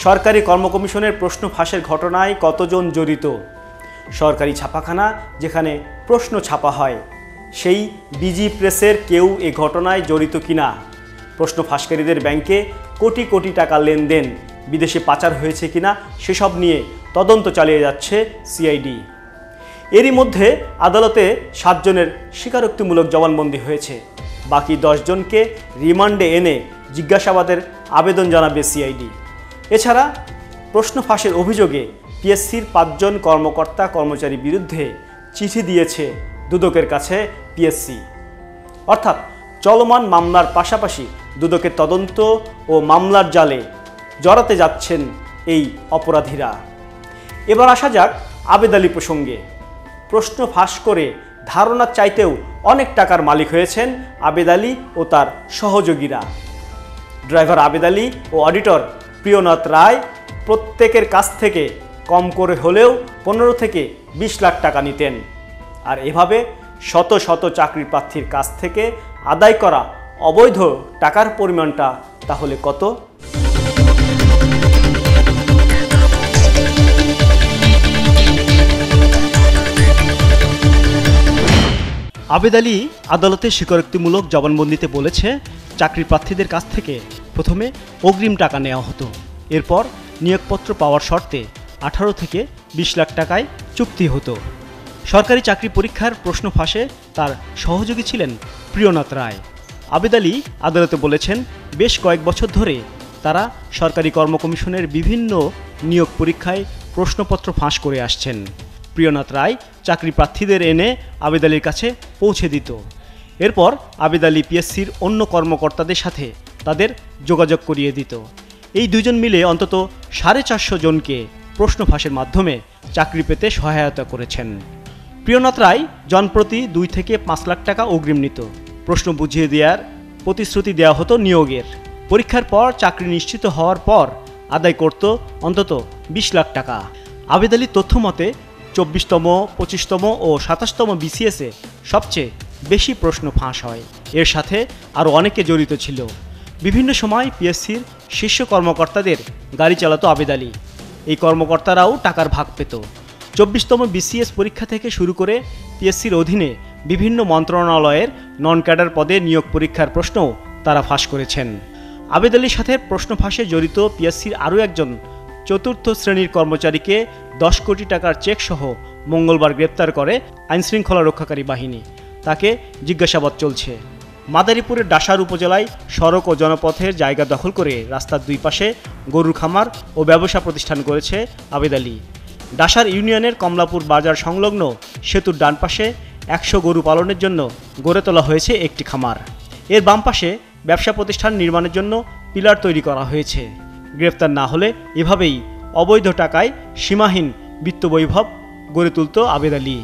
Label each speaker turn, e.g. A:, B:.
A: সরকারি কর্মকমিশনের প্রশ্ন ফাঁসের ঘটনায় কতজন জড়িত? সরকারি ছাপাখানা যেখানে প্রশ্ন ছাপা হয় সেই বিজি প্রেসের কেউ এ ঘটনায় জড়িত কিনা? প্রশ্ন ফাঁসকারীদের ব্যাংকে কোটি কোটি টাকা লেনদেন বিদেশে পাচার হয়েছে কিনা সেসব নিয়ে তদন্ত চালিয়ে যাচ্ছে সিআইডি। এরই মধ্যে আদালতে 7 জনের স্বীকারোক্তিমূলক জবানবন্দি হয়েছে। বাকি 10 জনকে রিমান্ডে এনে জিজ্ঞাসাবাদের আবেদন জানাবে সিআইডি। এছাড়া প্রশ্ন ফাঁসের অভিযোগে পিএসসির 5 জন কর্মকর্তা কর্মচারীর বিরুদ্ধে চিঠি দিয়েছে দুদকের কাছে পিএসসি। অর্থাৎ চলমান মামলার পাশাপাশি দুদকের তদন্ত ও মামলার জালে জড়াতে যাচ্ছেন এই অপরাধীরা। এবার আসা যাক আবেদ আলী প্রসঙ্গে। প্রশ্ন ফাঁস করে ধারণার চাইতেও অনেক টাকার মালিক হয়েছেন আবেদ আলী ও তার সহযোগীরা। ড্রাইভার আবেদ আলী ও অডিটর প্রিয়নাথ রায় প্রত্যেকের কাছ থেকে কম করে হলেও 15 থেকে 20 লাখ টাকা নিতেন। আর এভাবে শত শত চাকরি প্রার্থীর কাছ থেকে আদায় করা অবৈধ টাকার পরিমাণটা তাহলে কত? আবেদ আলী আদালতে স্বীকারোক্তিমূলক জবানবন্দিতে বলেছে, চাকরি প্রার্থীদের কাছ থেকে প্রথমে অগ্রিম টাকা নেওয়া হতো, এরপর নিয়োগপত্র পাওয়ার শর্তে 18 থেকে 20 লাখ টাকায় চুক্তি হতো। সরকারি চাকরি পরীক্ষার প্রশ্ন ফাঁসে তার সহযোগী ছিলেন প্রিয়নাথ রায়। আবেদ আলী আদালতে বলেছেন, বেশ কয়েক বছর ধরে তারা সরকারি কর্মকমিশনের বিভিন্ন নিয়োগ পরীক্ষায় প্রশ্নপত্র ফাঁস করে আসছেন। প্রিয়নাথ রায় চাকরি প্রার্থীদের এনে আবেদ আলীর কাছে পৌঁছে দিত। এরপর আবেদ আলী পিএসসির অন্য কর্মকর্তাদের সাথে তাদের যোগাযোগ করিয়ে দিত। এই দুজন মিলে অন্তত 450 জনকে প্রশ্ন ফাঁসের মাধ্যমে চাকরি পেতে সহায়তা করেছেন। প্রিয়নাথ রায় জনপ্রতি 2 থেকে 5 লাখ টাকা অগ্রিম নিত। প্রশ্ন বুঝিয়ে দেওয়ার প্রতিশ্রুতি দেওয়া হতো নিয়োগের। পরীক্ষার পর চাকরি নিশ্চিত হওয়ার পর আদায় করত অন্তত 20 লাখ টাকা। আবেদ আলীর তথ্য মতে 24তম, 25তম ও 27তম বিসিএসে সবচেয়ে বেশি প্রশ্ন ফাঁস হয়। এর সাথে আরও অনেকে জড়িত ছিল। বিভিন্ন সময় পিএসসির শীর্ষ কর্মকর্তাদের গাড়ি চালাতো আবেদ আলী। এই কর্মকর্তারাও টাকার ভাগ পেত। 24তম বিসিএস পরীক্ষা থেকে শুরু করে পিএসসির অধীনে বিভিন্ন মন্ত্রণালয়ের নন ক্যাডার পদে নিয়োগ পরীক্ষার প্রশ্নও তারা ফাঁস করেছেন। আবেদ আলীর সাথে প্রশ্ন ফাঁসে জড়িত পিএসসির আরও একজন 4র্থ শ্রেণীর কর্মচারীকে 10 কোটি টাকার চেক সহ মঙ্গলবার গ্রেপ্তার করে আইনশৃঙ্খলা রক্ষাকারী বাহিনী। তাকে জিজ্ঞাসাবাদ চলছে। মাদারীপুরের ডাসার উপজেলায় সড়ক ও জনপথের জায়গা দখল করে রাস্তার 2 পাশে গরুর খামার ও ব্যবসা প্রতিষ্ঠান করেছে আবেদ আলী। ডাসার ইউনিয়নের কমলাপুর বাজার সংলগ্ন সেতুর ডান পাশে 100 গরু পালনের জন্য গড়ে তোলা হয়েছে একটি খামার। এর বাম পাশে ব্যবসা প্রতিষ্ঠান নির্মাণের জন্য পিলার তৈরি করা হয়েছে। গ্রেফতার না হলে এভাবেই অবৈধ টাকায় সীমাহীন বিত্তবৈভব গড়ে তুলত আবেদ আলী।